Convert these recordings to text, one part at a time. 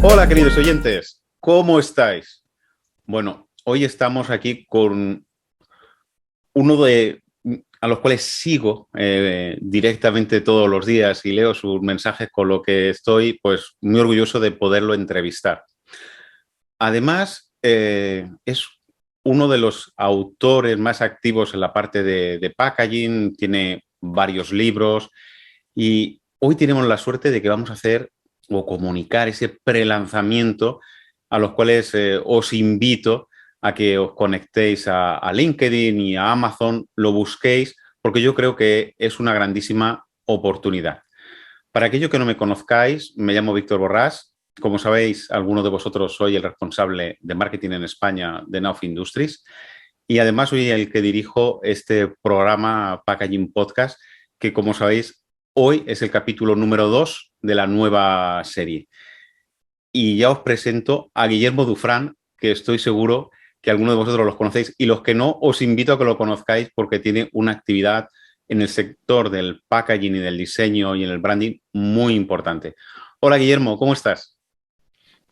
Hola, queridos oyentes, ¿cómo estáis? Bueno, hoy estamos aquí con uno a los cuales sigo directamente todos los días y leo sus mensajes, con lo que estoy pues muy orgulloso de poderlo entrevistar. Además, es uno de los autores más activos en la parte de packaging, tiene varios libros y hoy tenemos la suerte de que vamos a hacer o comunicar ese prelanzamiento a los cuales os invito a que os conectéis a LinkedIn y a Amazon, lo busquéis, porque yo creo que es una grandísima oportunidad. Para aquellos que no me conozcáis, me llamo Víctor Borrás. Como sabéis, algunos de vosotros soy el responsable de marketing en España de Nauf Industries y además soy el que dirijo este programa Packaging Podcast, que como sabéis, hoy es el capítulo número 2 de la nueva serie. Y ya os presento a Guillermo Dufrán, que estoy seguro que algunos de vosotros los conocéis, y los que no, os invito a que lo conozcáis porque tiene una actividad en el sector del packaging y del diseño y en el branding muy importante. Hola, Guillermo, ¿cómo estás?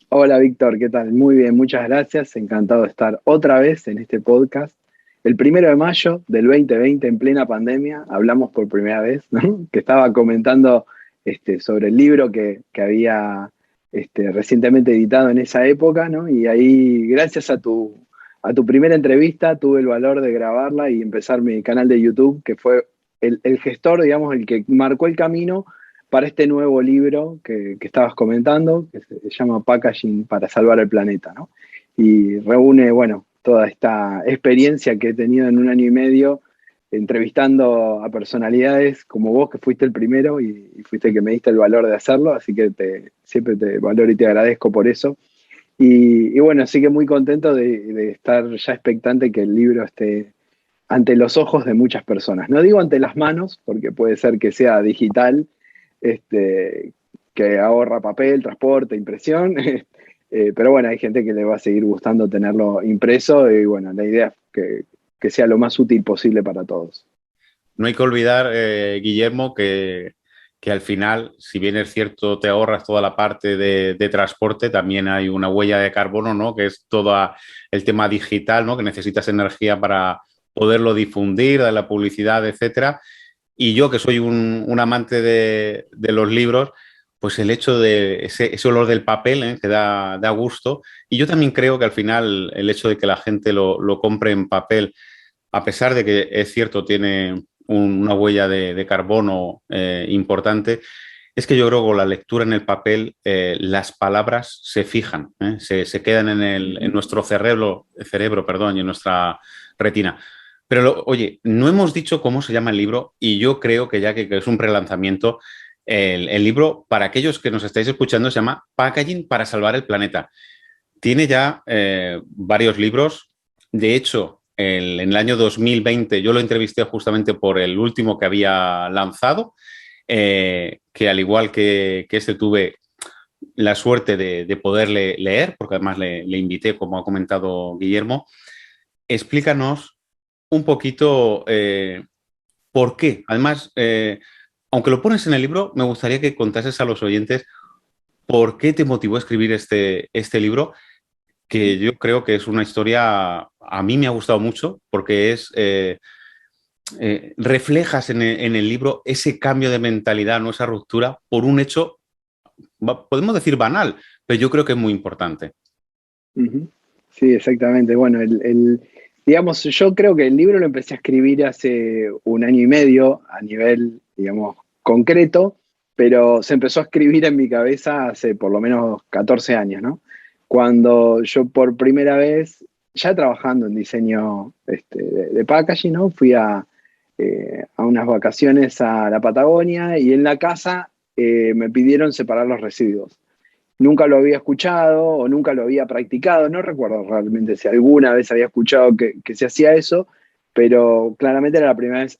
Hola Víctor, ¿qué tal? Muy bien, muchas gracias. Encantado de estar otra vez en este podcast. El 1 de mayo del 2020, en plena pandemia, hablamos por primera vez, ¿no? Que estaba comentando sobre el libro que había recientemente editado en esa época, ¿no? Y ahí, gracias a tu primera entrevista, tuve el valor de grabarla y empezar mi canal de YouTube, que fue el gestor, digamos, el que marcó el camino para este nuevo libro que estabas comentando, que se llama Packaging para salvar el planeta, ¿no? Y reúne, bueno, toda esta experiencia que he tenido en 1 año y medio entrevistando a personalidades como vos, que fuiste el primero y fuiste el que me diste el valor de hacerlo, así que siempre te valoro y te agradezco por eso. Y bueno, así que muy contento de estar ya expectante que el libro esté ante los ojos de muchas personas. No digo ante las manos, porque puede ser que sea digital, que ahorra papel, transporte, impresión, pero bueno, hay gente que le va a seguir gustando tenerlo impreso y bueno, la idea es que sea lo más útil posible para todos. No hay que olvidar, Guillermo, que al final, si bien es cierto, te ahorras toda la parte de transporte, también hay una huella de carbono, ¿no? Que es todo el tema digital, ¿no? Que necesitas energía para poderlo difundir, de la publicidad, etcétera. Y yo, que soy un amante de los libros, pues el hecho de ese olor del papel, que da gusto. Y yo también creo que al final el hecho de que la gente lo compre en papel, a pesar de que es cierto, tiene una huella de carbono importante, es que yo creo que con la lectura en el papel las palabras se fijan, se quedan en nuestro cerebro, perdón, y en nuestra retina. Pero, oye, no hemos dicho cómo se llama el libro y yo creo que ya que es un prelanzamiento, el libro, para aquellos que nos estáis escuchando, se llama Packaging para salvar el planeta. Tiene ya varios libros. De hecho, en el año 2020 yo lo entrevisté justamente por el último que había lanzado, que al igual que este tuve la suerte de poderle leer, porque además le invité, como ha comentado Guillermo. Explícanos un poquito por qué. Además, aunque lo pones en el libro, me gustaría que contases a los oyentes por qué te motivó a escribir este libro, que yo creo que es una historia, a mí me ha gustado mucho, porque reflejas en el libro ese cambio de mentalidad, ¿no? Esa ruptura por un hecho, podemos decir banal, pero yo creo que es muy importante. Sí, exactamente. Bueno, digamos, yo creo que el libro lo empecé a escribir hace 1 año y medio a nivel, digamos, concreto, pero se empezó a escribir en mi cabeza hace por lo menos 14 años, ¿no? Cuando yo por primera vez, ya trabajando en diseño de packaging, ¿no? Fui a unas vacaciones a la Patagonia y en la casa me pidieron separar los residuos. Nunca lo había escuchado o nunca lo había practicado, no recuerdo realmente si alguna vez había escuchado que se hacía eso, pero claramente era la primera vez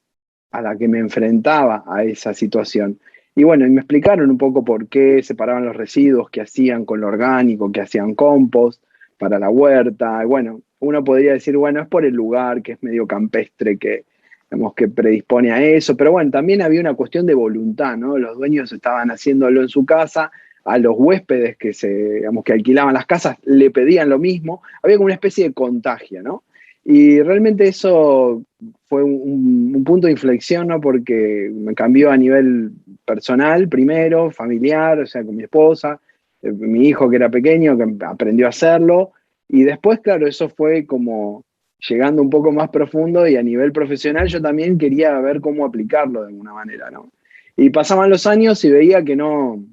a la que me enfrentaba a esa situación. Y bueno, y me explicaron un poco por qué separaban los residuos, qué hacían con lo orgánico, qué hacían compost para la huerta. Y bueno, uno podría decir, bueno, es por el lugar, que es medio campestre, que, digamos, que predispone a eso. Pero bueno, también había una cuestión de voluntad, ¿no? Los dueños estaban haciéndolo en su casa, a los huéspedes digamos, que alquilaban las casas le pedían lo mismo. Había como una especie de contagio, ¿no? Y realmente eso fue un punto de inflexión, ¿no? Porque me cambió a nivel personal primero, familiar, o sea, con mi esposa, mi hijo que era pequeño, que aprendió a hacerlo, y después, claro, eso fue como llegando un poco más profundo y a nivel profesional yo también quería ver cómo aplicarlo de alguna manera, ¿no? Y pasaban los años y veía que no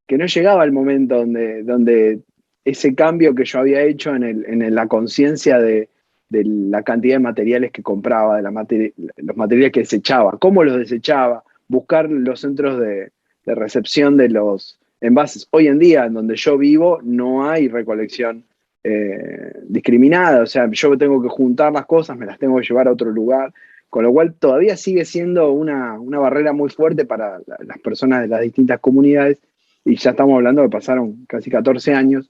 llegaba el momento donde ese cambio que yo había hecho en la conciencia de la cantidad de materiales que compraba, de los materiales que desechaba, cómo los desechaba, buscar los centros de recepción de los envases. Hoy en día, en donde yo vivo, no hay recolección discriminada, o sea, yo tengo que juntar las cosas, me las tengo que llevar a otro lugar, con lo cual todavía sigue siendo una barrera muy fuerte para las personas de las distintas comunidades, y ya estamos hablando que pasaron casi 14 años.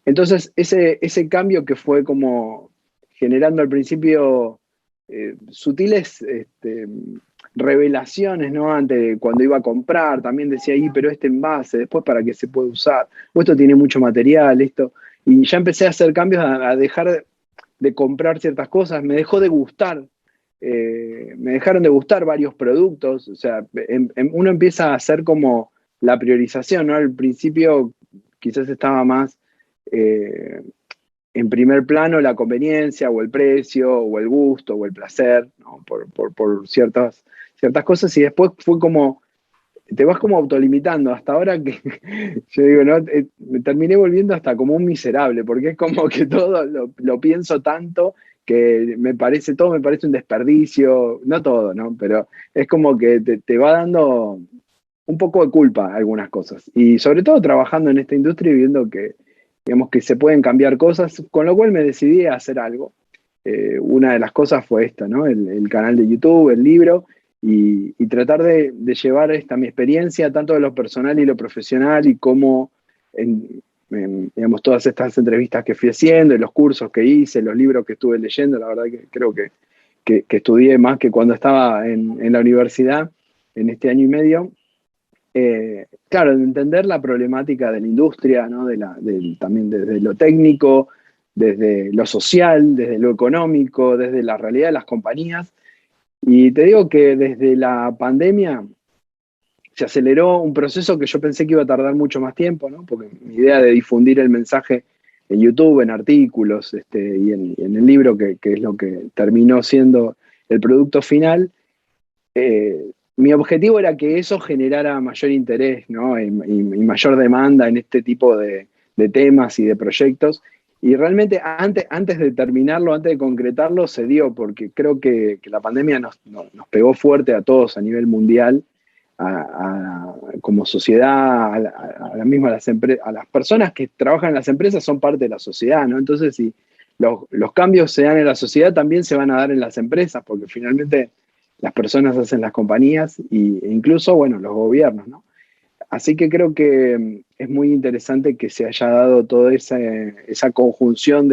Entonces, ese cambio que fue como generando al principio sutiles revelaciones, ¿no? Antes, cuando iba a comprar, también decía, pero este envase, después para qué se puede usar, o esto tiene mucho material, esto. Y ya empecé a hacer cambios, a dejar de comprar ciertas cosas, me dejó de gustar, me dejaron de gustar varios productos, o sea, uno empieza a hacer como la priorización, ¿no? Al principio quizás estaba más eh, en primer plano la conveniencia o el precio o el gusto o el placer, ¿no? Por ciertas cosas, y después fue como, te vas como autolimitando, hasta ahora que yo digo, ¿no? Me terminé volviendo hasta como un miserable, porque es como que todo lo pienso tanto que todo me parece un desperdicio, no todo, ¿no? Pero es como que te va dando un poco de culpa algunas cosas. Y sobre todo trabajando en esta industria y viendo que, digamos, que se pueden cambiar cosas, con lo cual me decidí a hacer algo. Una de las cosas fue esta, ¿no? El canal de YouTube, el libro, y tratar de llevar mi experiencia, tanto de lo personal y lo profesional, y cómo, digamos, todas estas entrevistas que fui haciendo, y los cursos que hice, los libros que estuve leyendo, la verdad que creo que estudié más que cuando estaba en la universidad, en este año y medio. Claro, de entender la problemática de la industria, ¿no? También desde lo técnico, desde lo social, desde lo económico, desde la realidad de las compañías. Y te digo que desde la pandemia se aceleró un proceso que yo pensé que iba a tardar mucho más tiempo, ¿no? Porque mi idea de difundir el mensaje en YouTube, en artículos, y en el libro, que es lo que terminó siendo el producto final, mi objetivo era que eso generara mayor interés, ¿no? y mayor demanda en este tipo de temas y de proyectos. Y realmente antes de terminarlo, antes de concretarlo, se dio, porque creo que la pandemia nos pegó fuerte a todos a nivel mundial, como sociedad, a las personas que trabajan en las empresas son parte de la sociedad, ¿no? Entonces, si los cambios se dan en la sociedad, también se van a dar en las empresas, porque finalmente las personas hacen las compañías e incluso, bueno, los gobiernos, ¿no? Así que creo que es muy interesante que se haya dado toda esa conjunción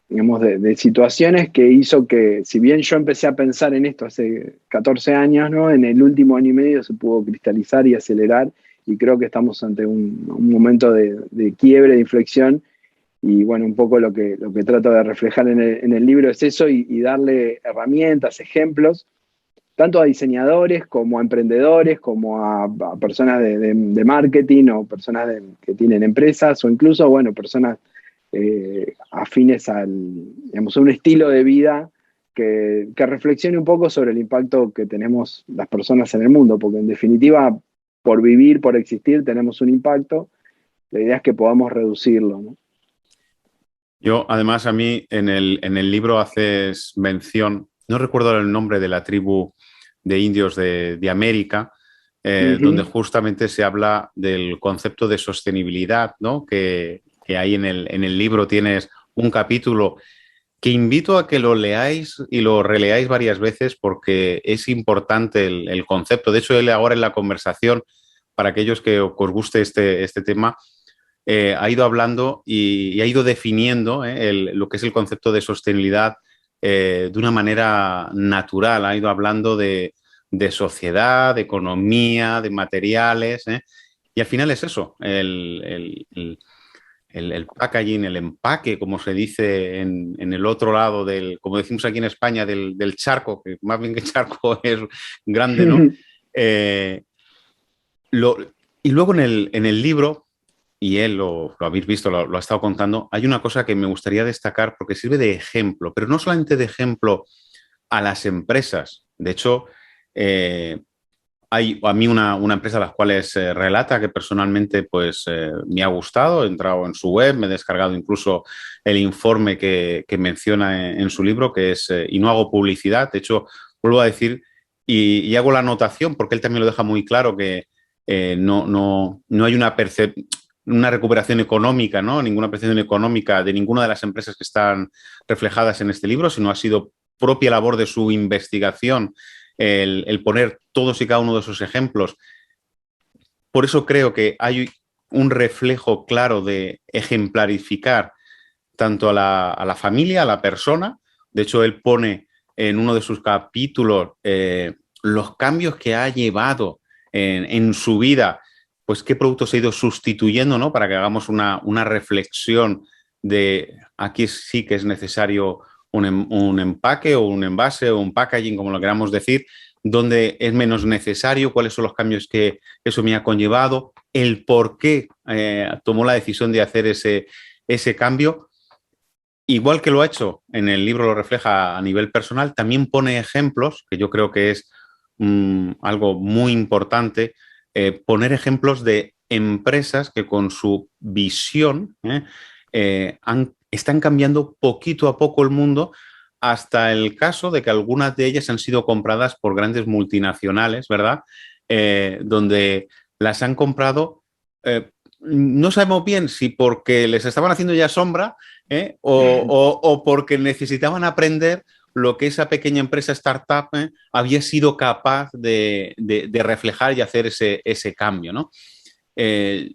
digamos, de situaciones que hizo que, si bien yo empecé a pensar en esto hace 14 años, ¿no? En el último año y medio se pudo cristalizar y acelerar, y creo que estamos ante un momento de quiebre, de inflexión. Y bueno, un poco lo que trato de reflejar en el libro es eso, y darle herramientas, ejemplos, tanto a diseñadores como a emprendedores, como a personas de marketing, o personas que tienen empresas, o incluso, bueno, personas afines digamos, a un estilo de vida que reflexione un poco sobre el impacto que tenemos las personas en el mundo, porque en definitiva, por vivir, por existir, tenemos un impacto. La idea es que podamos reducirlo, ¿no? Yo, además, a mí en el libro haces mención, no recuerdo el nombre de la tribu de indios de América, donde Ujú. justamente se habla del concepto de sostenibilidad, ¿no? Que ahí en el libro tienes un capítulo que invito a que lo leáis y lo releáis varias veces porque es importante el concepto. De hecho, él ahora en la conversación, para aquellos que os guste este tema, ha ido hablando y ha ido definiendo lo que es el concepto de sostenibilidad de una manera natural. Ha ido hablando de sociedad, de economía, de materiales, y al final es eso, el packaging, el empaque, como se dice en el otro lado del, como decimos aquí en España, del charco, que más bien que charco es grande, ¿no? Eh, lo, y luego en el libro, y él lo habéis visto, lo ha estado contando, hay una cosa que me gustaría destacar porque sirve de ejemplo, pero no solamente de ejemplo a las empresas. De hecho, hay a mí una empresa a las cuales relata que personalmente pues, me ha gustado, he entrado en su web, me he descargado incluso el informe que menciona en su libro, que es, y no hago publicidad, de hecho, vuelvo a decir, y hago la anotación, porque él también lo deja muy claro, que no hay una recuperación económica, ¿no? Ninguna percepción económica de ninguna de las empresas que están reflejadas en este libro, sino ha sido propia labor de su investigación el poner todos y cada uno de esos ejemplos. Por eso creo que hay un reflejo claro de ejemplarificar tanto a la familia, a la persona. De hecho, él pone en uno de sus capítulos los cambios que ha llevado en su vida, pues qué productos ha ido sustituyendo, ¿no? Para que hagamos una reflexión de aquí sí que es necesario un empaque o un envase o un packaging, como lo queramos decir, donde es menos necesario, cuáles son los cambios que eso me ha conllevado, el por qué tomó la decisión de hacer ese cambio. Igual que lo ha hecho en el libro, lo refleja a nivel personal, también pone ejemplos, que yo creo que es algo muy importante, poner ejemplos de empresas que con su visión están cambiando poquito a poco el mundo, hasta el caso de que algunas de ellas han sido compradas por grandes multinacionales, ¿verdad? Donde las han comprado, no sabemos bien si porque les estaban haciendo ya sombra, o porque necesitaban aprender lo que esa pequeña empresa startup había sido capaz de reflejar y hacer ese cambio, ¿no?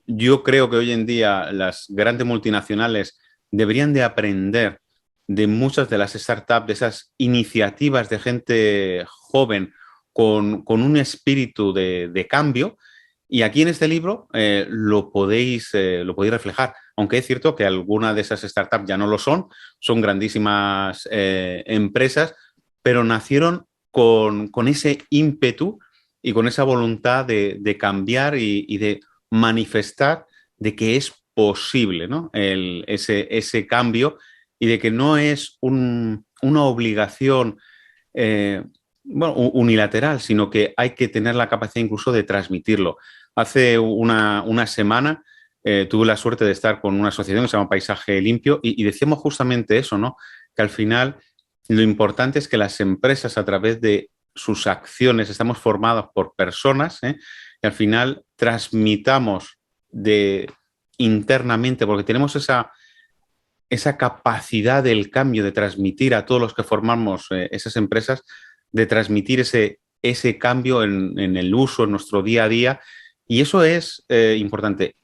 Yo creo que hoy en día las grandes multinacionales deberían de aprender de muchas de las startups, de esas iniciativas de gente joven con un espíritu de cambio. Y aquí en este libro lo podéis reflejar, aunque es cierto que algunas de esas startups ya no lo son grandísimas empresas, pero nacieron con ese ímpetu y con esa voluntad de cambiar y de manifestar de que es posible, ¿no? Ese cambio y de que no es una obligación bueno, unilateral, sino que hay que tener la capacidad incluso de transmitirlo. Hace una semana tuve la suerte de estar con una asociación que se llama Paisaje Limpio y decíamos justamente eso, ¿no? Que al final lo importante es que las empresas a través de sus acciones, estamos formadas por personas, y al final transmitamos internamente, porque tenemos esa capacidad del cambio de transmitir a todos los que formamos esas empresas, de transmitir ese cambio en el uso, en nuestro día a día. Y eso es importante.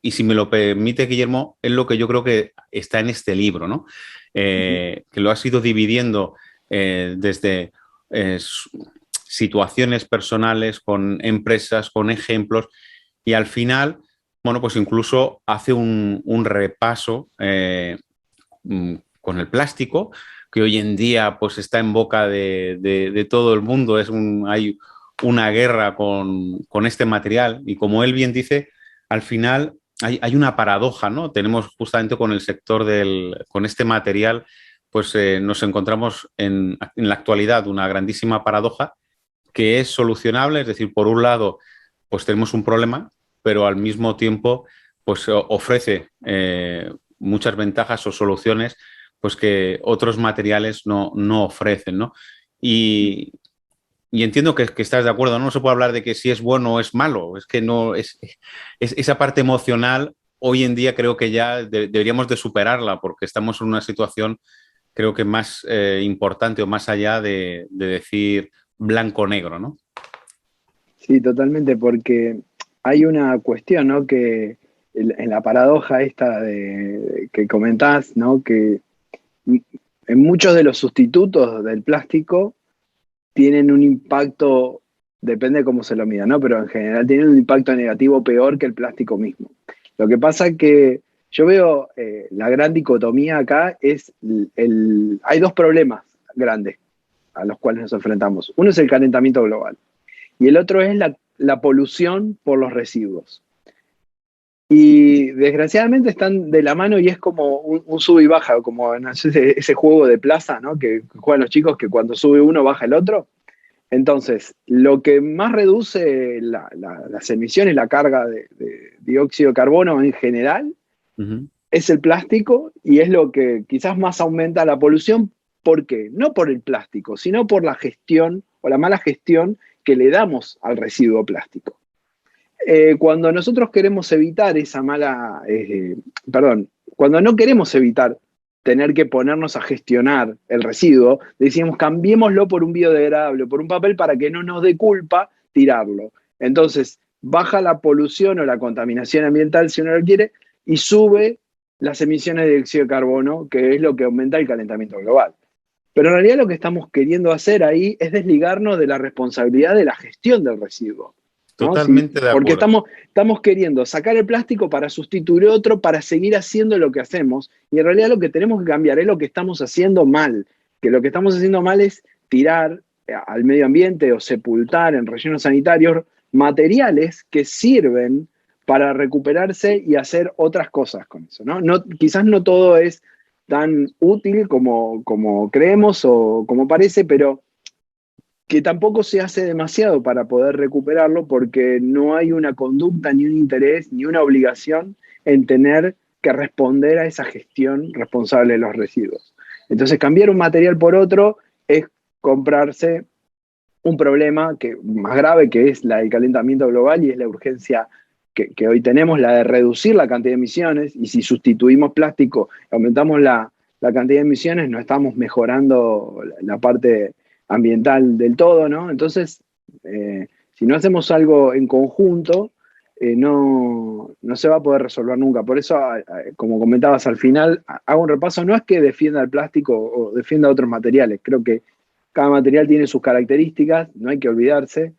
Y si me lo permite, Guillermo, es lo que yo creo que está en este libro, ¿no? Que lo has ido dividiendo desde situaciones personales, con empresas, con ejemplos, y al final, bueno, pues incluso hace un repaso con el plástico, que hoy en día pues está en boca de todo el mundo, hay una guerra con este material, y como él bien dice, al final hay una paradoja, ¿no? Tenemos justamente con el sector con este material, pues nos encontramos en la actualidad una grandísima paradoja que es solucionable, es decir, por un lado, pues tenemos un problema, pero al mismo tiempo, pues ofrece muchas ventajas o soluciones pues que otros materiales no ofrecen, ¿no? Y, y entiendo que estás de acuerdo, ¿no? No se puede hablar de que si es bueno o es malo, es que no, es esa parte emocional hoy en día creo que ya deberíamos de superarla porque estamos en una situación creo que más importante o más allá de decir blanco-negro, ¿no? Sí, totalmente, porque hay una cuestión, ¿no? Que en la paradoja esta que comentás, ¿no? Que en muchos de los sustitutos del plástico tienen un impacto, depende de cómo se lo mida, ¿no? Pero en general tienen un impacto negativo peor que el plástico mismo. Lo que pasa es que yo veo la gran dicotomía acá es hay dos problemas grandes a los cuales nos enfrentamos. Uno es el calentamiento global y el otro es la polución por los residuos. Y desgraciadamente están de la mano y es como un sube y baja, como en ese juego de plaza, ¿no? Que juegan los chicos que cuando sube uno baja el otro. Entonces, lo que más reduce las emisiones, la carga de dióxido de carbono en general, Uh-huh. es el plástico y es lo que quizás más aumenta la polución. ¿Por qué? No por el plástico, sino por la gestión o la mala gestión que le damos al residuo plástico. Cuando nosotros queremos evitar esa mala, perdón, cuando no queremos evitar tener que ponernos a gestionar el residuo, decimos cambiémoslo por un biodegradable, por un papel para que no nos dé culpa tirarlo. Entonces, baja la polución o la contaminación ambiental, si uno lo quiere, y sube las emisiones de dióxido de carbono, que es lo que aumenta el calentamiento global. Pero en realidad lo que estamos queriendo hacer ahí es desligarnos de la responsabilidad de la gestión del residuo. ¿No? Sí, Totalmente de porque acuerdo. estamos queriendo sacar el plástico para sustituir otro, para seguir haciendo lo que hacemos, y en realidad lo que tenemos que cambiar es lo que estamos haciendo mal, que lo que estamos haciendo mal es tirar al medio ambiente o sepultar en rellenos sanitarios materiales que sirven para recuperarse y hacer otras cosas con eso, ¿no? Quizás no todo es tan útil como creemos o como parece, pero que tampoco se hace demasiado para poder recuperarlo porque no hay una conducta, ni un interés, ni una obligación en tener que responder a esa gestión responsable de los residuos. Entonces, cambiar un material por otro es comprarse un problema más grave, que es el calentamiento global y es la urgencia que hoy tenemos, la de reducir la cantidad de emisiones, y si sustituimos plástico, aumentamos la cantidad de emisiones, no estamos mejorando la parte ambiental del todo, ¿no? Entonces, si no hacemos algo en conjunto, no se va a poder resolver nunca. Por eso, como comentabas al final, hago un repaso, no es que defienda el plástico o defienda otros materiales, creo que cada material tiene sus características, no hay que olvidarse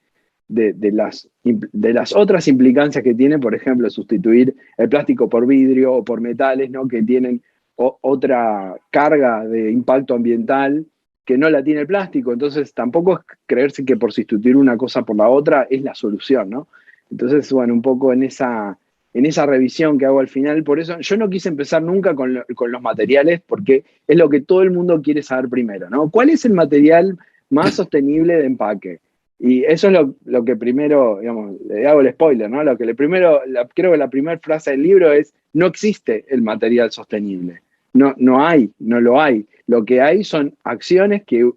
de las otras implicancias que tiene, por ejemplo, sustituir el plástico por vidrio o por metales, ¿no? Que tienen otra carga de impacto ambiental que no la tiene el plástico. Entonces, tampoco es creerse que por sustituir una cosa por la otra es la solución, ¿no? Entonces, bueno, un poco en esa revisión que hago al final, por eso yo no quise empezar nunca con los materiales, porque es lo que todo el mundo quiere saber primero, ¿no? ¿Cuál es el material más sostenible de empaque? Y eso es lo que primero, digamos, le hago el spoiler, ¿no? Lo que creo que la primera frase del libro es: no existe el material sostenible. No hay, no lo hay. Lo que hay son acciones que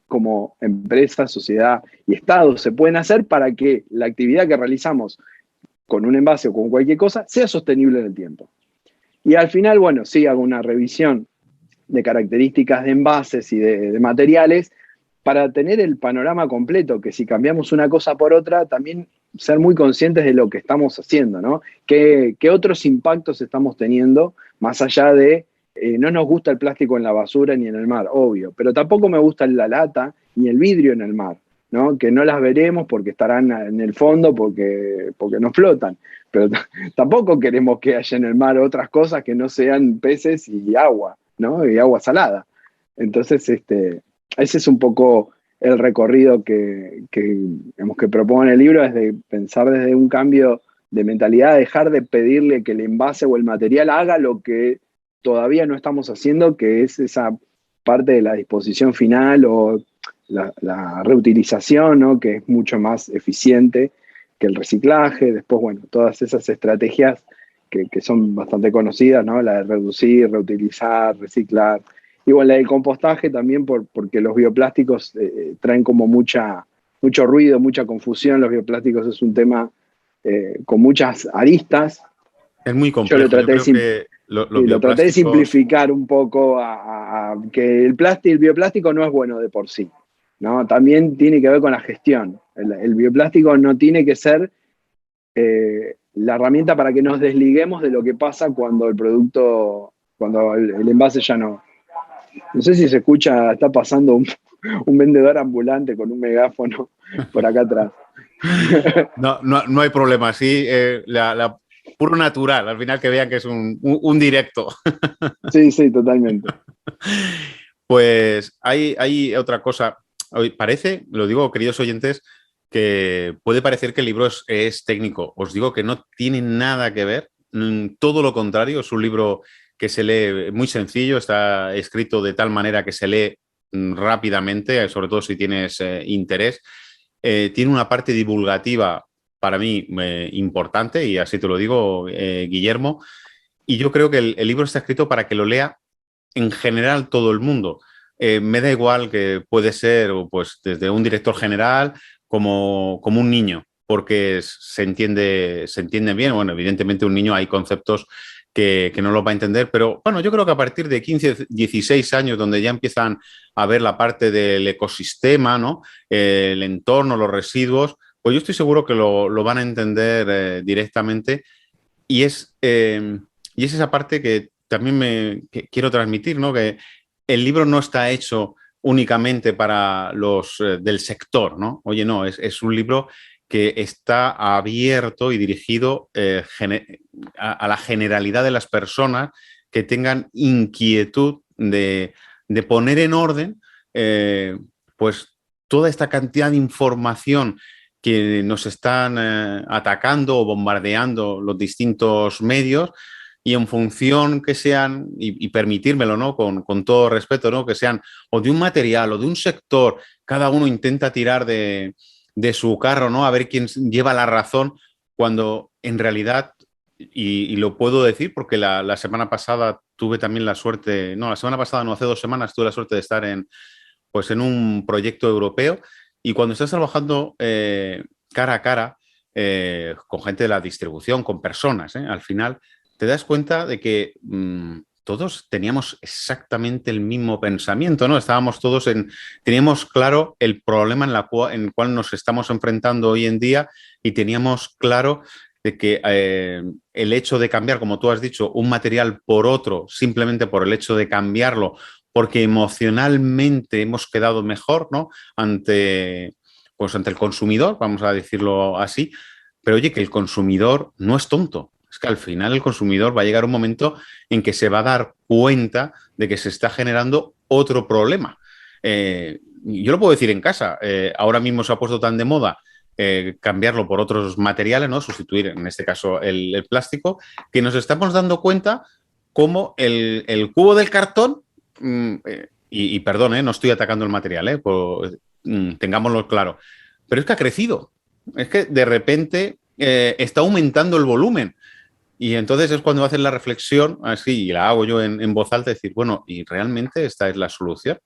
como empresa, sociedad y Estado se pueden hacer para que la actividad que realizamos con un envase o con cualquier cosa sea sostenible en el tiempo. Y al final, bueno, sí hago una revisión de características de envases y de materiales para tener el panorama completo, que si cambiamos una cosa por otra, también ser muy conscientes de lo que estamos haciendo, ¿no? ¿Qué otros impactos estamos teniendo, más allá de no nos gusta el plástico en la basura ni en el mar, obvio, pero tampoco me gusta la lata ni el vidrio en el mar, ¿no? Que no las veremos porque estarán en el fondo, porque no flotan, pero tampoco queremos que haya en el mar otras cosas que no sean peces y agua, ¿no? Y agua salada. Entonces, ese es un poco el recorrido digamos, que propone el libro, es de pensar desde un cambio de mentalidad, dejar de pedirle que el envase o el material haga lo que todavía no estamos haciendo, que es esa parte de la disposición final o la reutilización, ¿no? Que es mucho más eficiente que el reciclaje. Después, bueno, todas esas estrategias que son bastante conocidas, ¿no? La de reducir, reutilizar, reciclar. Y bueno, la del compostaje también, porque los bioplásticos traen como mucho ruido, mucha confusión. Los bioplásticos es un tema con muchas aristas. Es muy Yo complejo. Yo creo que los lo traté de bioplásticos, simplificar un poco que el bioplástico no es bueno de por sí, ¿no? También tiene que ver con la gestión. El bioplástico no tiene que ser la herramienta para que nos desliguemos de lo que pasa cuando el envase ya no. No sé si se escucha, está pasando un vendedor ambulante con un megáfono por acá atrás. No hay problema, sí, puro natural, al final que vean que es un directo. Sí, sí, totalmente. Pues hay otra cosa. Parece, lo digo, queridos oyentes, que puede parecer que el libro es técnico. Os digo que no tiene nada que ver, todo lo contrario, es un libro que se lee muy sencillo, está escrito de tal manera que se lee rápidamente, sobre todo si tienes interés. Tiene una parte divulgativa para mí importante, y así te lo digo, Guillermo, y yo creo que el libro está escrito para que lo lea en general todo el mundo. Me da igual que puede ser pues, desde un director general como un niño, porque se entiende bien. Bueno, evidentemente un niño hay conceptos que no los va a entender, pero bueno, yo creo que a partir de 15, 16 años, donde ya empiezan a ver la parte del ecosistema, ¿no? El entorno, los residuos, pues yo estoy seguro que lo van a entender directamente, y es esa parte que también que quiero transmitir, ¿no? Que el libro no está hecho únicamente para los del sector, ¿no? Oye, no, es un libro que está abierto y dirigido a la generalidad de las personas que tengan inquietud de poner en orden pues toda esta cantidad de información que nos están atacando o bombardeando los distintos medios, y en función que sean, y permitírmelo, ¿no? Con todo respeto, ¿no? Que sean o de un material o de un sector, cada uno intenta tirar de su carro, ¿no? A ver quién lleva la razón, cuando en realidad, y lo puedo decir porque la semana pasada tuve también la suerte, no, la semana pasada no, hace 2 semanas tuve la suerte de estar pues en un proyecto europeo, y cuando estás trabajando cara a cara con gente de la distribución, con personas, al final te das cuenta de que todos teníamos exactamente el mismo pensamiento, ¿no? Estábamos todos teníamos claro el problema en el cual nos estamos enfrentando hoy en día, y teníamos claro de que el hecho de cambiar, como tú has dicho, un material por otro, simplemente por el hecho de cambiarlo, porque emocionalmente hemos quedado mejor, ¿no? Pues ante el consumidor, vamos a decirlo así. Pero oye, que el consumidor no es tonto. Es que al final el consumidor va a llegar un momento en que se va a dar cuenta de que se está generando otro problema. Yo lo puedo decir en casa. Ahora mismo se ha puesto tan de moda cambiarlo por otros materiales, ¿no? Sustituir, en este caso, el plástico, que nos estamos dando cuenta cómo el cubo del cartón, y perdón, no estoy atacando el material, tengámoslo claro, pero es que ha crecido. Es que de repente está aumentando el volumen. Y entonces es cuando haces la reflexión, así, y la hago yo en voz alta, decir, bueno, ¿y realmente esta es la solución?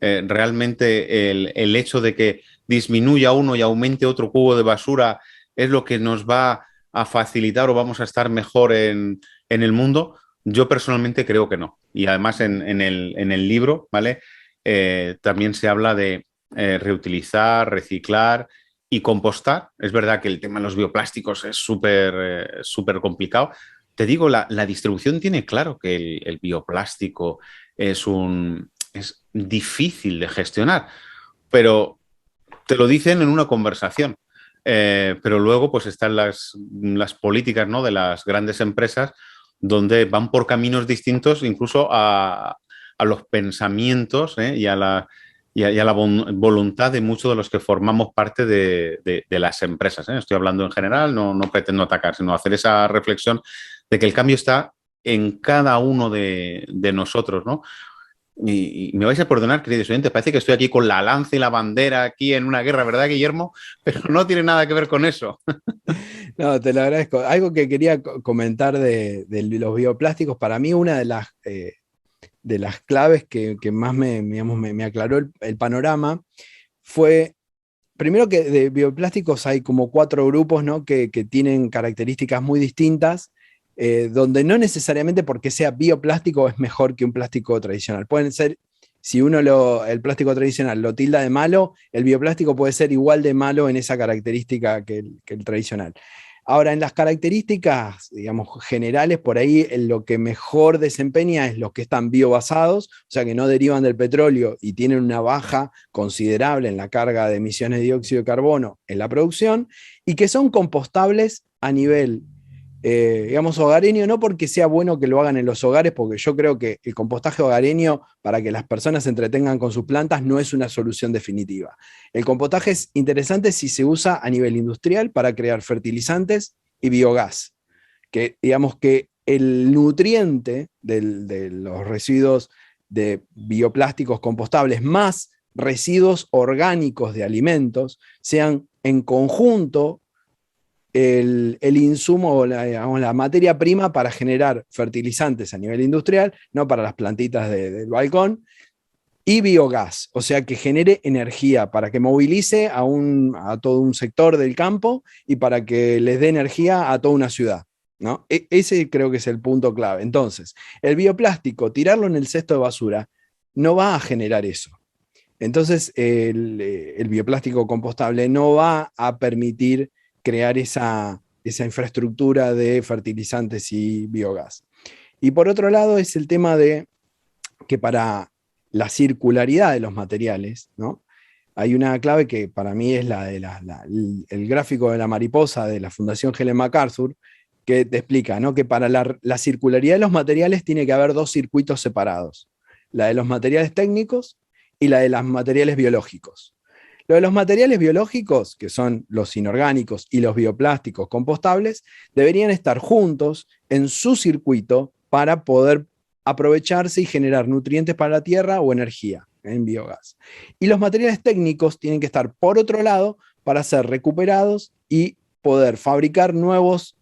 ¿Realmente el hecho de que disminuya uno y aumente otro cubo de basura es lo que nos va a facilitar o vamos a estar mejor en el mundo? Yo personalmente creo que no. Y además en el libro, ¿vale? También se habla de reutilizar, reciclar y compostar. Es verdad que el tema de los bioplásticos es súper complicado. Te digo, la distribución tiene claro que el bioplástico es difícil de gestionar, pero te lo dicen en una conversación. Pero luego pues están las políticas, ¿no? De las grandes empresas, donde van por caminos distintos incluso a los pensamientos y a la voluntad de muchos de los que formamos parte de las empresas. Estoy hablando en general, no pretendo atacar, sino hacer esa reflexión de que el cambio está en cada uno de nosotros, ¿no? Y me vais a perdonar, queridos oyentes, parece que estoy aquí con la lanza y la bandera aquí en una guerra, ¿verdad, Guillermo? Pero no tiene nada que ver con eso. No, te lo agradezco. Algo que quería comentar de los bioplásticos, para mí una de las claves que más me aclaró el panorama fue, primero, que de bioplásticos hay como 4 grupos, ¿no? que tienen características muy distintas, donde no necesariamente porque sea bioplástico es mejor que un plástico tradicional. Pueden ser si uno el plástico tradicional lo tilda de malo, el bioplástico puede ser igual de malo en esa característica que el tradicional. Ahora, en las características, digamos, generales, por ahí lo que mejor desempeña es los que están biobasados, o sea, que no derivan del petróleo y tienen una baja considerable en la carga de emisiones de dióxido de carbono en la producción, y que son compostables a nivel, digamos, hogareño, no porque sea bueno que lo hagan en los hogares, porque yo creo que el compostaje hogareño, para que las personas se entretengan con sus plantas, no es una solución definitiva. El compostaje es interesante si se usa a nivel industrial para crear fertilizantes y biogás, que digamos que el nutriente de los residuos de bioplásticos compostables más residuos orgánicos de alimentos sean en conjunto el insumo o la materia prima para generar fertilizantes a nivel industrial, no para las plantitas del balcón, y biogás, o sea, que genere energía para que movilice a todo un sector del campo y para que les dé energía a toda una ciudad, ¿no? Ese creo que es el punto clave. Entonces, el bioplástico, tirarlo en el cesto de basura, no va a generar eso. Entonces, el bioplástico compostable no va a permitir crear esa infraestructura de fertilizantes y biogás. Y por otro lado es el tema de que para la circularidad de los materiales, ¿no? Hay una clave que para mí es el gráfico de la mariposa de la Fundación Helen MacArthur, que te explica, ¿no? Que para la circularidad de los materiales tiene que haber dos circuitos separados, la de los materiales técnicos y la de los materiales biológicos. Lo de los materiales biológicos, que son los inorgánicos y los bioplásticos compostables, deberían estar juntos en su circuito para poder aprovecharse y generar nutrientes para la tierra o energía en biogás. Y los materiales técnicos tienen que estar por otro lado para ser recuperados y poder fabricar nuevos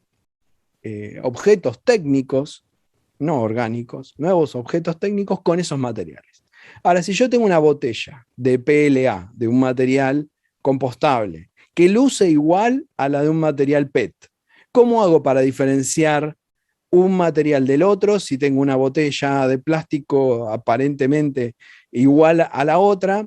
objetos técnicos, no orgánicos, nuevos objetos técnicos con esos materiales. Ahora, si yo tengo una botella de PLA, de un material compostable, que luce igual a la de un material PET, ¿cómo hago para diferenciar un material del otro si tengo una botella de plástico aparentemente igual a la otra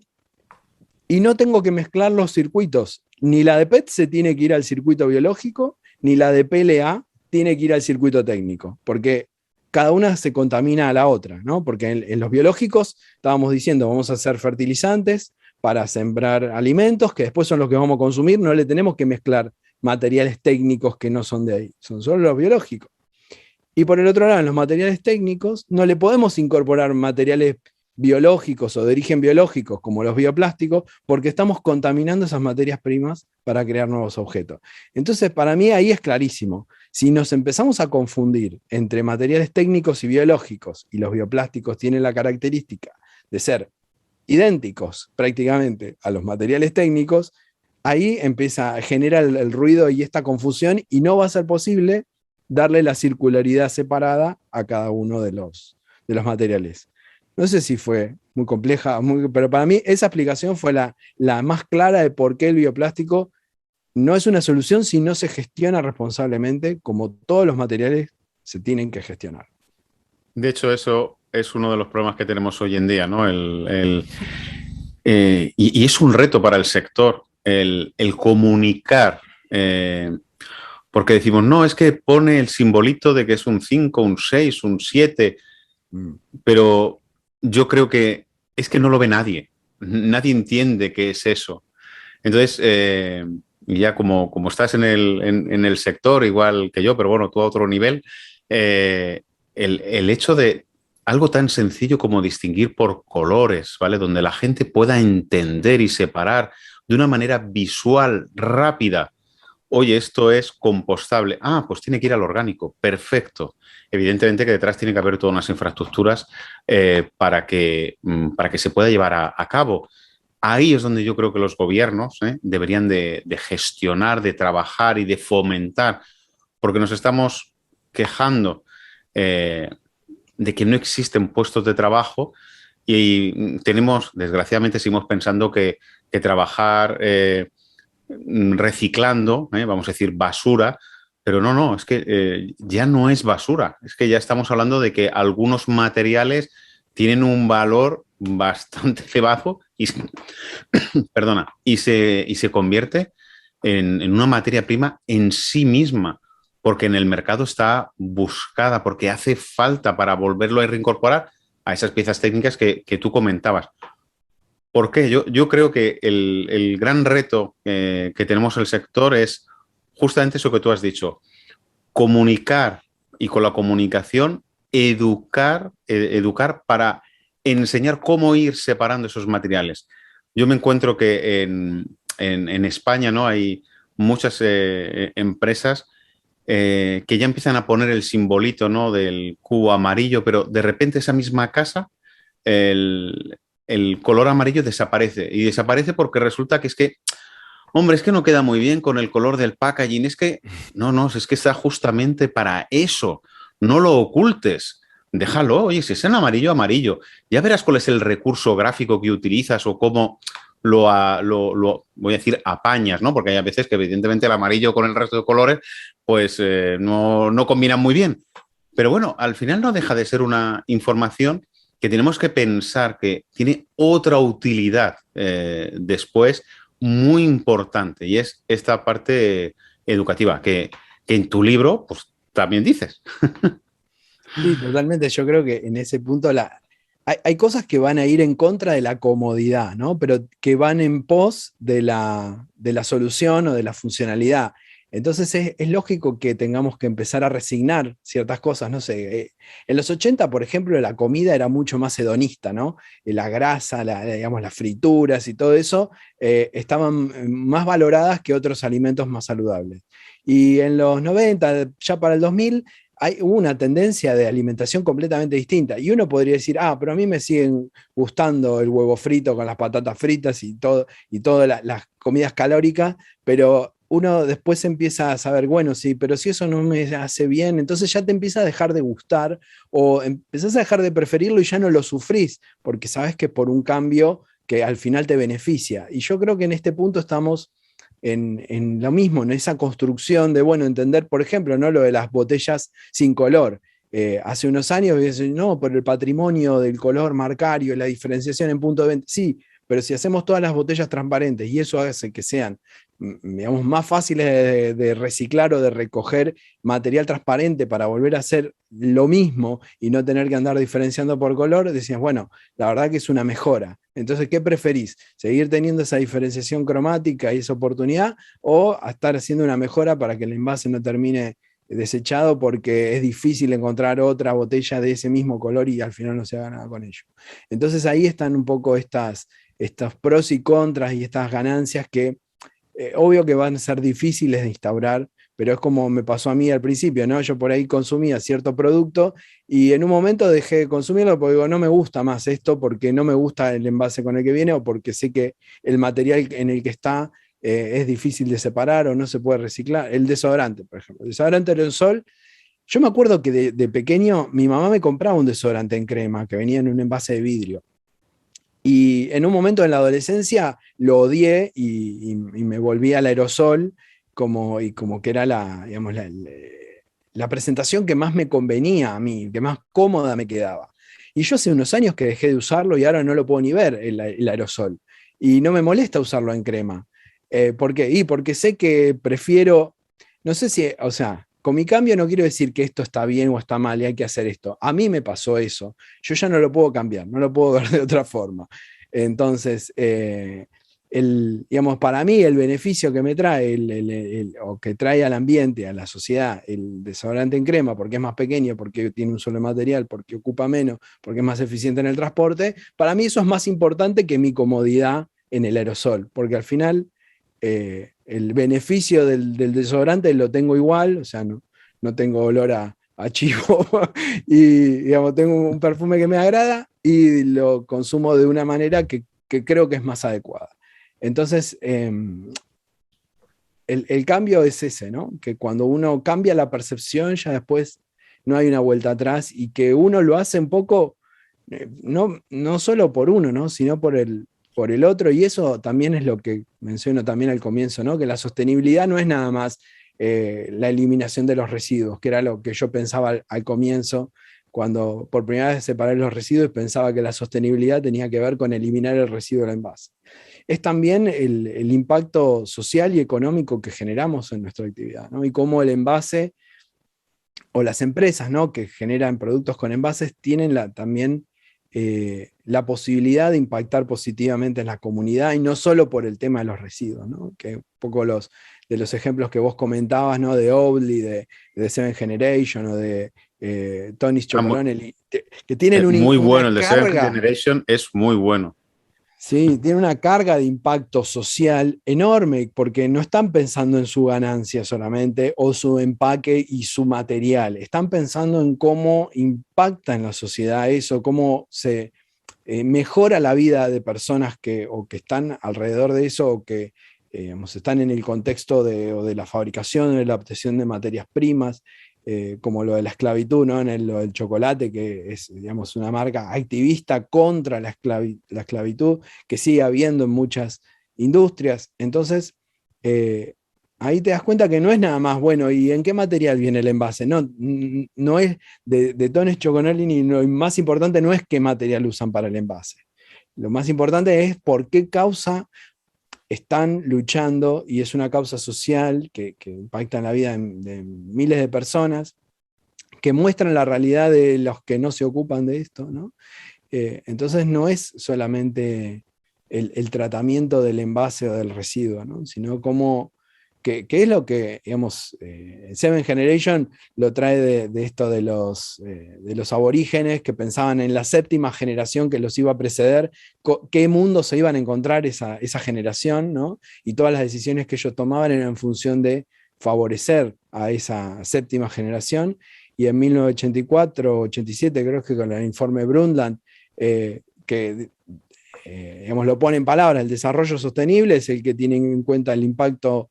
y no tengo que mezclar los circuitos? Ni la de PET se tiene que ir al circuito biológico, ni la de PLA tiene que ir al circuito técnico, porque cada una se contamina a la otra, ¿no? Porque en los biológicos estábamos diciendo, vamos a hacer fertilizantes para sembrar alimentos, que después son los que vamos a consumir, no le tenemos que mezclar materiales técnicos que no son de ahí, son solo los biológicos. Y por el otro lado, en los materiales técnicos, no le podemos incorporar materiales biológicos o de origen biológico, como los bioplásticos, porque estamos contaminando esas materias primas para crear nuevos objetos. Entonces, para mí ahí es clarísimo. Si nos empezamos a confundir entre materiales técnicos y biológicos, y los bioplásticos tienen la característica de ser idénticos prácticamente a los materiales técnicos, ahí empieza a generar el ruido y esta confusión, y no va a ser posible darle la circularidad separada a cada uno de los materiales. No sé si fue muy compleja, pero para mí esa explicación fue la más clara de por qué el bioplástico no es una solución si no se gestiona responsablemente, como todos los materiales se tienen que gestionar. De hecho, eso es uno de los problemas que tenemos hoy en día, ¿no? Y es un reto para el sector el comunicar, porque decimos, no, es que pone el simbolito de que es un 5, un 6, un 7, pero yo creo que es que no lo ve nadie. Nadie entiende qué es eso. Entonces, ya como estás en el sector, igual que yo, pero bueno, tú a otro nivel, el hecho de algo tan sencillo como distinguir por colores, ¿vale? Donde la gente pueda entender y separar de una manera visual, rápida. Oye, esto es compostable. Ah, pues tiene que ir al orgánico. Perfecto. Evidentemente que detrás tiene que haber todas unas infraestructuras para que se pueda llevar a cabo. Ahí es donde yo creo que los gobiernos deberían de gestionar, de trabajar y de fomentar, porque nos estamos quejando de que no existen puestos de trabajo y tenemos, desgraciadamente, seguimos pensando que trabajar reciclando, vamos a decir, basura, pero no, es que ya no es basura, es que ya estamos hablando de que algunos materiales tienen un valor bastante elevado perdona, y se convierte en una materia prima en sí misma, porque en el mercado está buscada, porque hace falta para volverlo a reincorporar a esas piezas técnicas que tú comentabas. ¿Por qué? Yo creo que el gran reto que tenemos el sector es justamente eso que tú has dicho, comunicar y con la comunicación educar para enseñar cómo ir separando esos materiales. Yo me encuentro que en España, ¿no?, hay muchas empresas que ya empiezan a poner el simbolito, ¿no?, del cubo amarillo, pero de repente esa misma casa, el color amarillo desaparece. Y desaparece porque resulta que es que, hombre, es que no queda muy bien con el color del packaging. Es que, no, es que está justamente para eso. No lo ocultes. Déjalo. Oye, si es en amarillo, amarillo. Ya verás cuál es el recurso gráfico que utilizas o cómo lo voy a decir, apañas, ¿no? Porque hay veces que evidentemente el amarillo con el resto de colores pues no combinan muy bien. Pero bueno, al final no deja de ser una información que tenemos que pensar que tiene otra utilidad después muy importante, y es esta parte educativa que en tu libro pues también dices. Sí, totalmente. Yo creo que en ese punto hay cosas que van a ir en contra de la comodidad, ¿no? Pero que van en pos de la solución o de la funcionalidad. Entonces es lógico que tengamos que empezar a resignar ciertas cosas, no sé. En los 80, por ejemplo, la comida era mucho más hedonista, ¿no? La grasa, digamos, las frituras y todo eso estaban más valoradas que otros alimentos más saludables. Y en los 90, ya para el 2000, hubo una tendencia de alimentación completamente distinta. Y uno podría decir, pero a mí me siguen gustando el huevo frito con las patatas fritas y todas las comidas calóricas, pero uno después empieza a saber, bueno, sí, pero si eso no me hace bien, entonces ya te empieza a dejar de gustar o empezás a dejar de preferirlo y ya no lo sufrís, porque sabes que por un cambio que al final te beneficia. Y yo creo que en este punto estamos en lo mismo, en esa construcción de, bueno, entender, por ejemplo, ¿no?, lo de las botellas sin color. Hace unos años, no, por el patrimonio del color marcario, la diferenciación en punto de venta. Sí, pero si hacemos todas las botellas transparentes y eso hace que sean, digamos, más fáciles de reciclar o de recoger material transparente para volver a hacer lo mismo y no tener que andar diferenciando por color, decías, bueno, la verdad que es una mejora. Entonces, ¿qué preferís? ¿Seguir teniendo esa diferenciación cromática y esa oportunidad o estar haciendo una mejora para que el envase no termine desechado porque es difícil encontrar otra botella de ese mismo color y al final no se haga nada con ello? Entonces ahí están un poco estos pros y contras y estas ganancias que obvio que van a ser difíciles de instaurar, pero es como me pasó a mí al principio, ¿no? Yo por ahí consumía cierto producto y en un momento dejé de consumirlo porque digo, no me gusta más esto porque no me gusta el envase con el que viene o porque sé que el material en el que está es difícil de separar o no se puede reciclar. El desodorante, por ejemplo. El desodorante aerosol. Yo me acuerdo que de pequeño mi mamá me compraba un desodorante en crema que venía en un envase de vidrio. Y en un momento en la adolescencia lo odié y me volví al aerosol como que era digamos, la presentación que más me convenía a mí, que más cómoda me quedaba. Y yo hace unos años que dejé de usarlo y ahora no lo puedo ni ver el aerosol. Y no me molesta usarlo en crema. ¿Por qué? Y porque sé que prefiero, no sé si, o sea, con mi cambio no quiero decir que esto está bien o está mal y hay que hacer esto. A mí me pasó eso. Yo ya no lo puedo cambiar, no lo puedo ver de otra forma. Entonces, digamos, para mí el beneficio que me trae o que trae al ambiente, a la sociedad, el desodorante en crema, porque es más pequeño, porque tiene un solo material, porque ocupa menos, porque es más eficiente en el transporte, para mí eso es más importante que mi comodidad en el aerosol, porque al final el beneficio del desodorante lo tengo igual, o sea, no tengo olor a chivo y digamos, tengo un perfume que me agrada y lo consumo de una manera que creo que es más adecuada. Entonces, el cambio es ese, ¿no? Que cuando uno cambia la percepción, ya después no hay una vuelta atrás y que uno lo hace un poco, no solo por uno, ¿no?, sino por el otro, y eso también es lo que menciono también al comienzo, ¿no?, que la sostenibilidad no es nada más la eliminación de los residuos, que era lo que yo pensaba al comienzo, cuando por primera vez separé los residuos pensaba que la sostenibilidad tenía que ver con eliminar el residuo del envase. Es también el impacto social y económico que generamos en nuestra actividad, ¿no? Y cómo el envase o las empresas, ¿no?, que generan productos con envases tienen también la posibilidad de impactar positivamente en la comunidad, y no solo por el tema de los residuos, ¿no? Que un poco de los ejemplos que vos comentabas, ¿no?, de Oatly, de Seven Generation o de Tony's Chocolonely, que tienen muy bueno, una el de Seventh carga. Generation es muy bueno. Sí, tiene una carga de impacto social enorme, porque no están pensando en su ganancia solamente o su empaque y su material, están pensando en cómo impacta en la sociedad eso, cómo se mejora la vida de personas o que están alrededor de eso, o que digamos, están en el contexto o de la fabricación, de la obtención de materias primas, como lo de la esclavitud, ¿no? Lo del chocolate, que es, digamos, una marca activista contra la esclavitud, que sigue habiendo en muchas industrias. Entonces, ahí te das cuenta que no es nada más, bueno, ¿y en qué material viene el envase? No, no es de Tony's Chocolonely, y lo más importante no es qué material usan para el envase. Lo más importante es por qué causa están luchando, y es una causa social que impacta en la vida de miles de personas, que muestran la realidad de los que no se ocupan de esto, ¿no? Entonces no es solamente el tratamiento del envase o del residuo, ¿no? Sino cómo, que es lo que, digamos, Seven Generation lo trae de esto de los aborígenes que pensaban en la séptima generación que los iba a preceder, qué mundo se iban a encontrar esa generación, ¿no? Y todas las decisiones que ellos tomaban eran en función de favorecer a esa séptima generación. Y en 1984, 87, creo que con el informe Brundtland, que digamos, lo pone en palabras, el desarrollo sostenible es el que tiene en cuenta el impacto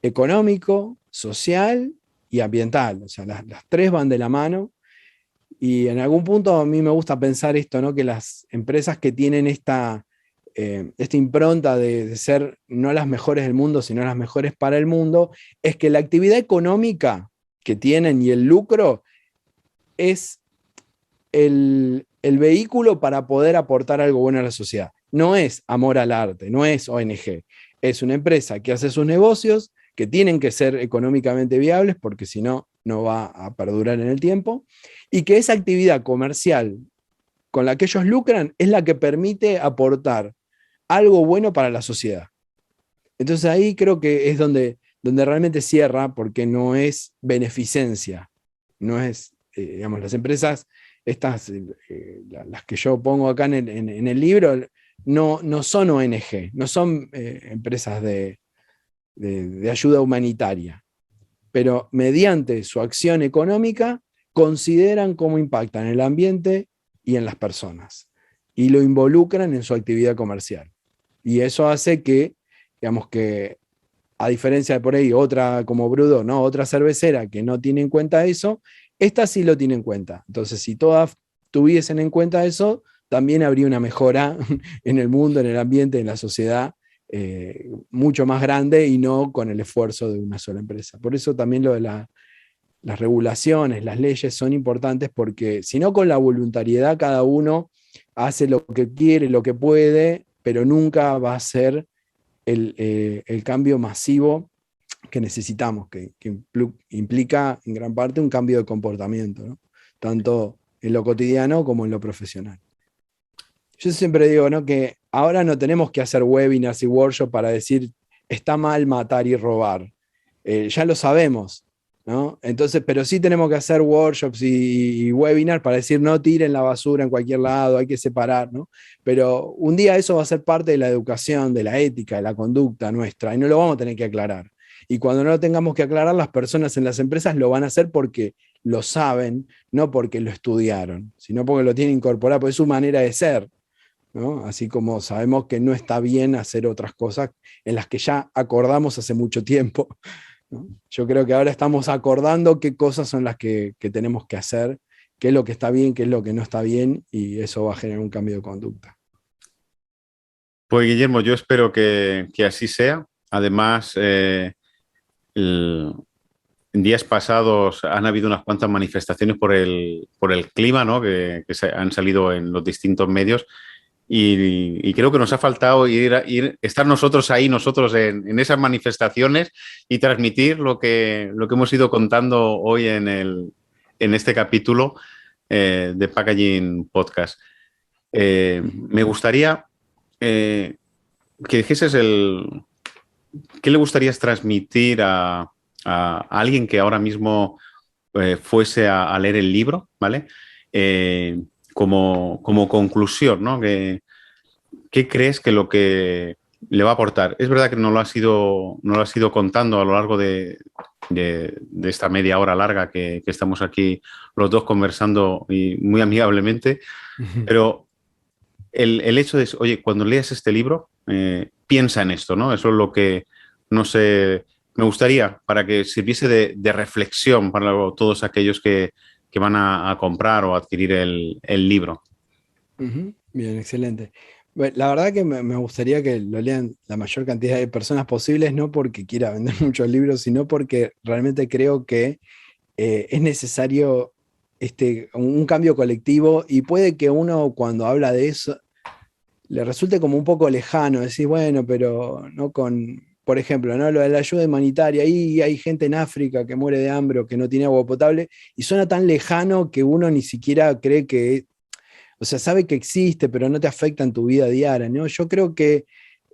económico, social y ambiental. O sea, las tres van de la mano. Y en algún punto a mí me gusta pensar esto, ¿no? Que las empresas que tienen esta impronta de ser no las mejores del mundo, sino las mejores para el mundo, es que la actividad económica que tienen y el lucro es el vehículo para poder aportar algo bueno a la sociedad. No es amor al arte, no es ONG. Es una empresa que hace sus negocios, que tienen que ser económicamente viables, porque si no, no va a perdurar en el tiempo, y que esa actividad comercial con la que ellos lucran es la que permite aportar algo bueno para la sociedad. Entonces ahí creo que es donde realmente cierra, porque no es beneficencia, no es, digamos, las empresas, estas, las que yo pongo acá en el libro, no son ONG, no son empresas de ayuda humanitaria, pero mediante su acción económica consideran cómo impactan en el ambiente y en las personas, y lo involucran en su actividad comercial. Y eso hace que, digamos, que a diferencia de por ahí otra como Brudo, ¿no? Otra cervecera que no tiene en cuenta eso, esta sí lo tiene en cuenta. Entonces, si todas tuviesen en cuenta eso, también habría una mejora en el mundo, en el ambiente, en la sociedad, mucho más grande, y no con el esfuerzo de una sola empresa. Por eso también lo de las regulaciones, las leyes son importantes, porque si no, con la voluntariedad cada uno hace lo que quiere, lo que puede, pero nunca va a ser el cambio masivo que necesitamos, que implica en gran parte un cambio de comportamiento, ¿no? Tanto en lo cotidiano como en lo profesional. Yo siempre digo, ¿no?, que ahora no tenemos que hacer webinars y workshops para decir está mal matar y robar. Ya lo sabemos, ¿no? Entonces, pero sí tenemos que hacer workshops y webinars para decir no tiren la basura en cualquier lado, hay que separar, ¿no? Pero un día eso va a ser parte de la educación, de la ética, de la conducta nuestra, y no lo vamos a tener que aclarar. Y cuando no lo tengamos que aclarar, las personas en las empresas lo van a hacer porque lo saben, no porque lo estudiaron, sino porque lo tienen incorporado, porque es su manera de ser, ¿no? Así como sabemos que no está bien hacer otras cosas en las que ya acordamos hace mucho tiempo, ¿no? Yo creo que ahora estamos acordando qué cosas son las que tenemos que hacer, qué es lo que está bien, qué es lo que no está bien, y eso va a generar un cambio de conducta. Pues Guillermo, yo espero que así sea. Además, en días pasados han habido unas cuantas manifestaciones por el clima, ¿no? Que han salido en los distintos medios. Y creo que nos ha faltado estar nosotros ahí, nosotros en esas manifestaciones y transmitir lo que hemos ido contando hoy en este capítulo de Packaging Podcast. Me gustaría que dijeses ¿qué le gustarías transmitir a alguien que ahora mismo fuese a leer el libro, ¿vale? Como conclusión, ¿no? ¿Qué crees que lo que le va a aportar? Es verdad que no lo has ido contando a lo largo de esta media hora larga que estamos aquí los dos conversando y muy amigablemente, pero el hecho de, oye, cuando leas este libro, piensa en esto, ¿no? Eso es lo que, no sé, me gustaría para que sirviese de reflexión para todos aquellos que van a comprar o adquirir el libro. Bien, excelente. Bueno, la verdad que me gustaría que lo lean la mayor cantidad de personas posibles, no porque quiera vender muchos libros, sino porque realmente creo que es necesario un cambio colectivo, y puede que uno cuando habla de eso le resulte como un poco lejano, decir, bueno, pero no por ejemplo, ¿no? Lo de la ayuda humanitaria, ahí hay gente en África que muere de hambre o que no tiene agua potable, y suena tan lejano que uno ni siquiera cree que, o sea, sabe que existe, pero no te afecta en tu vida diaria, ¿no? Yo creo que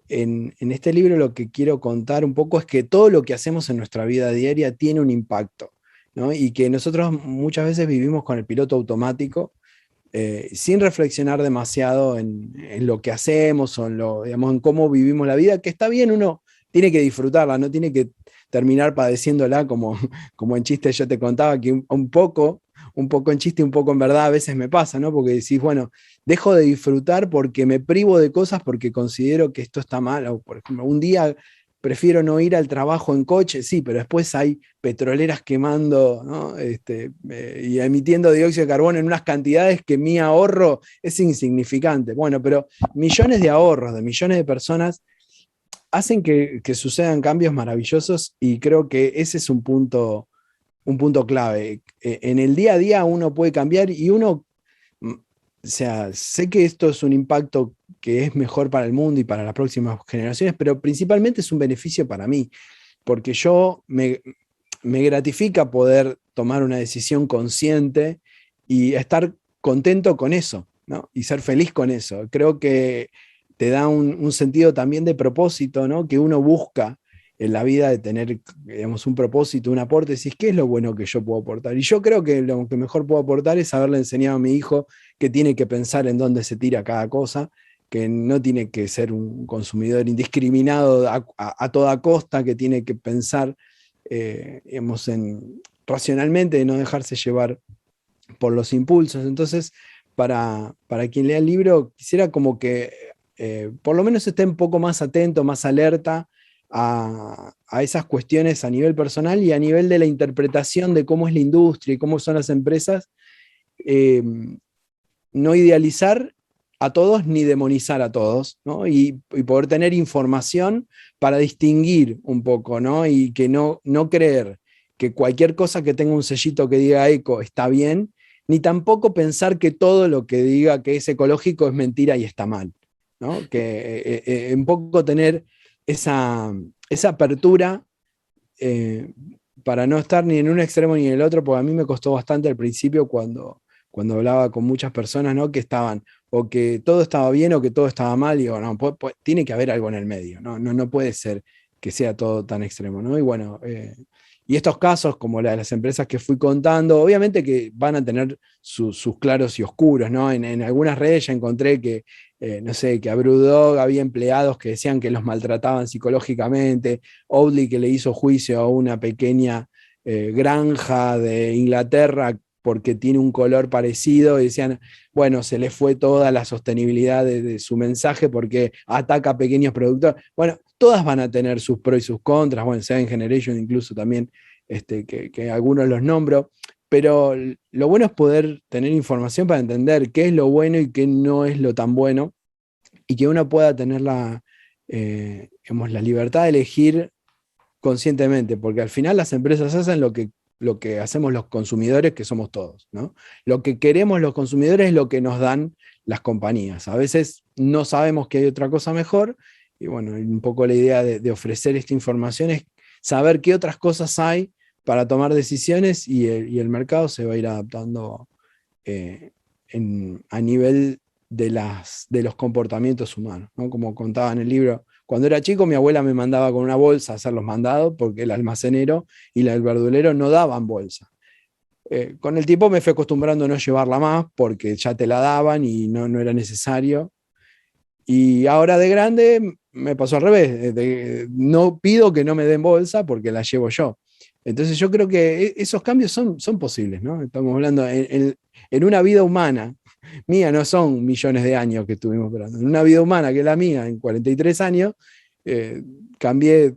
en este libro lo que quiero contar un poco es que todo lo que hacemos en nuestra vida diaria tiene un impacto, ¿no? Y que nosotros muchas veces vivimos con el piloto automático, sin reflexionar demasiado en lo que hacemos o digamos, en cómo vivimos la vida, que está bien, uno tiene que disfrutarla, no tiene que terminar padeciéndola como en chiste yo te contaba, que un poco en chiste, un poco en verdad a veces me pasa, ¿no? Porque decís, bueno, dejo de disfrutar porque me privo de cosas porque considero que esto está mal, o por ejemplo, un día prefiero no ir al trabajo en coche, sí, pero después hay petroleras quemando, ¿no? Y emitiendo dióxido de carbono en unas cantidades que mi ahorro es insignificante. Bueno, pero millones de ahorros de millones de personas hacen que sucedan cambios maravillosos, y creo que ese es un punto clave. En el día a día uno puede cambiar, y uno, o sea, sé que esto es un impacto que es mejor para el mundo y para las próximas generaciones, pero principalmente es un beneficio para mí, porque me gratifica poder tomar una decisión consciente y estar contento con eso, ¿no? Y ser feliz con eso. Creo que te da un sentido también de propósito, ¿no? Que uno busca en la vida, de tener, digamos, un propósito, un aporte. Decís, ¿qué es lo bueno que yo puedo aportar? Y yo creo que lo que mejor puedo aportar es haberle enseñado a mi hijo que tiene que pensar en dónde se tira cada cosa, que no tiene que ser un consumidor indiscriminado a toda costa, que tiene que pensar, digamos, racionalmente, no dejarse llevar por los impulsos. Entonces, para quien lea el libro, quisiera como que por lo menos esté un poco más atento, más alerta a esas cuestiones a nivel personal y a nivel de la interpretación de cómo es la industria y cómo son las empresas. No idealizar a todos ni demonizar a todos, ¿no? Y poder tener información para distinguir un poco, ¿no? Y que no creer que cualquier cosa que tenga un sellito que diga eco está bien, ni tampoco pensar que todo lo que diga que es ecológico es mentira y está mal, ¿no? Que un poco tener esa apertura, para no estar ni en un extremo ni en el otro, porque a mí me costó bastante al principio cuando hablaba con muchas personas, ¿no? Que estaban, o que todo estaba bien o que todo estaba mal, y digo, no, tiene que haber algo en el medio, no puede ser que sea todo tan extremo, ¿no? Y bueno, y estos casos, como las empresas que fui contando, obviamente que van a tener sus claros y oscuros, ¿no? En algunas redes ya encontré que, no sé, que a Brewdog había empleados que decían que los maltrataban psicológicamente, Oatly que le hizo juicio a una pequeña granja de Inglaterra porque tiene un color parecido, y decían, bueno, se le fue toda la sostenibilidad de su mensaje porque ataca a pequeños productores. Bueno, todas van a tener sus pros y sus contras, bueno, Seven Generation incluso también, que algunos los nombro, pero lo bueno es poder tener información para entender qué es lo bueno y qué no es lo tan bueno, y que uno pueda tener digamos, la libertad de elegir conscientemente, porque al final las empresas hacen lo que hacemos los consumidores, que somos todos, ¿no? Lo que queremos los consumidores es lo que nos dan las compañías. A veces no sabemos que hay otra cosa mejor, y bueno, un poco la idea de ofrecer esta información es saber qué otras cosas hay para tomar decisiones, y el mercado se va a ir adaptando a nivel de los comportamientos humanos, ¿no? Como contaba en el libro, cuando era chico mi abuela me mandaba con una bolsa a hacer los mandados porque el almacenero y el verdulero no daban bolsa. Con el tiempo me fui acostumbrando a no llevarla más porque ya te la daban y no era necesario. Y ahora de grande me pasó al revés, no pido que no me den bolsa porque la llevo yo. Entonces yo creo que esos cambios son posibles, ¿no? Estamos hablando en una vida humana, mía no son millones de años que estuvimos esperando, en una vida humana que es la mía, en 43 años, cambié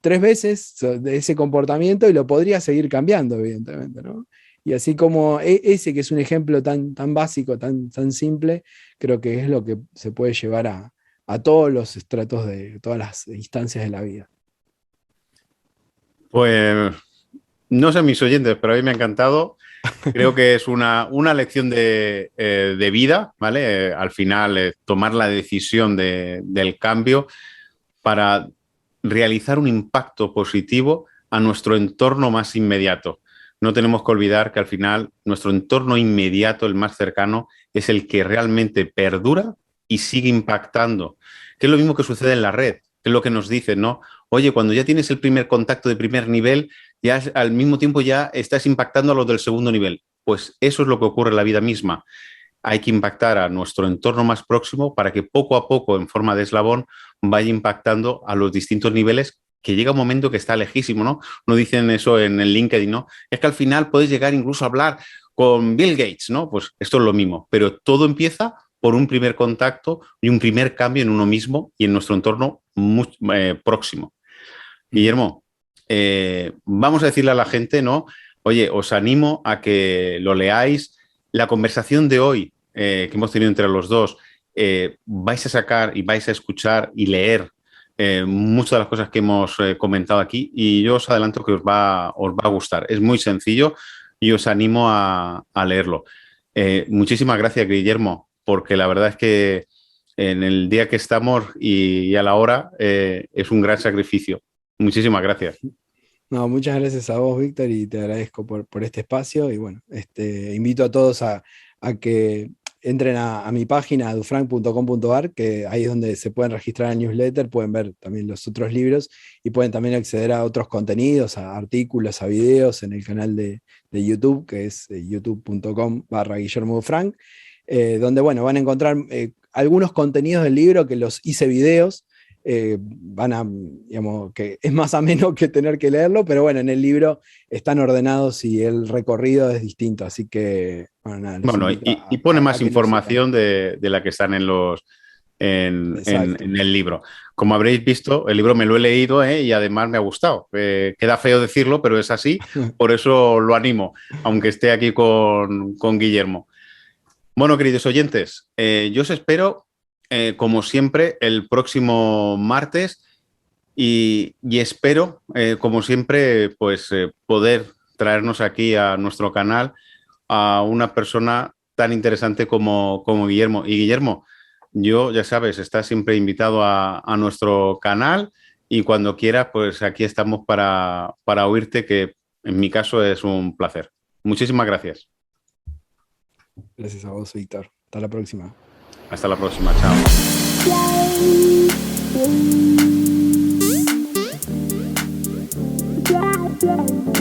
3 veces de ese comportamiento y lo podría seguir cambiando, evidentemente, ¿no? Y así como ese que es un ejemplo tan básico, tan simple, creo que es lo que se puede llevar a todos los estratos de todas las instancias de la vida. Pues no sé mis oyentes, pero a mí me ha encantado. Creo que es una lección de vida, ¿vale? Al final, tomar la decisión del cambio para realizar un impacto positivo a nuestro entorno más inmediato. No tenemos que olvidar que al final nuestro entorno inmediato, el más cercano, es el que realmente perdura y sigue impactando. Que es lo mismo que sucede en la red, que es lo que nos dicen, ¿no? Oye, cuando ya tienes el primer contacto de primer nivel, ya al mismo tiempo ya estás impactando a los del segundo nivel. Pues eso es lo que ocurre en la vida misma. Hay que impactar a nuestro entorno más próximo para que poco a poco, en forma de eslabón, vaya impactando a los distintos niveles, que llega un momento que está lejísimo, ¿no? No dicen eso en el LinkedIn, ¿no? Es que al final puedes llegar incluso a hablar con Bill Gates, ¿no? Pues esto es lo mismo, pero todo empieza por un primer contacto y un primer cambio en uno mismo y en nuestro entorno muy, próximo. Guillermo, vamos a decirle a la gente, ¿no? Oye, os animo a que lo leáis. La conversación de hoy que hemos tenido entre los dos, vais a sacar y vais a escuchar y leer muchas de las cosas que hemos comentado aquí, y yo os adelanto que os va a gustar. Es muy sencillo y os animo a leerlo. Muchísimas gracias, Guillermo, porque la verdad es que en el día que estamos y a la hora es un gran sacrificio. Muchísimas gracias. No, muchas gracias a vos, Víctor, y te agradezco por este espacio. Y bueno, invito a todos a que entren a mi página, dufranc.com.ar, que ahí es donde se pueden registrar al newsletter, pueden ver también los otros libros y pueden también acceder a otros contenidos, a artículos, a videos en el canal de YouTube, que es youtube.com/Guillermo Dufranc, donde bueno, van a encontrar algunos contenidos del libro que los hice videos. Digamos, que es más ameno que tener que leerlo, pero bueno, en el libro están ordenados y el recorrido es distinto, así que bueno, nada. Bueno, y pone más información de la que están en el libro. Como habréis visto, el libro me lo he leído y además me ha gustado. Queda feo decirlo, pero es así, por eso lo animo, aunque esté aquí con Guillermo. Bueno, queridos oyentes, yo os espero como siempre, el próximo martes y espero, como siempre, pues poder traernos aquí a nuestro canal a una persona tan interesante como Guillermo. Y Guillermo, ya sabes, estás siempre invitado a nuestro canal y cuando quieras, pues aquí estamos para oírte, que en mi caso es un placer. Muchísimas gracias. Gracias a vos, Víctor. Hasta la próxima. Hasta la próxima, chao.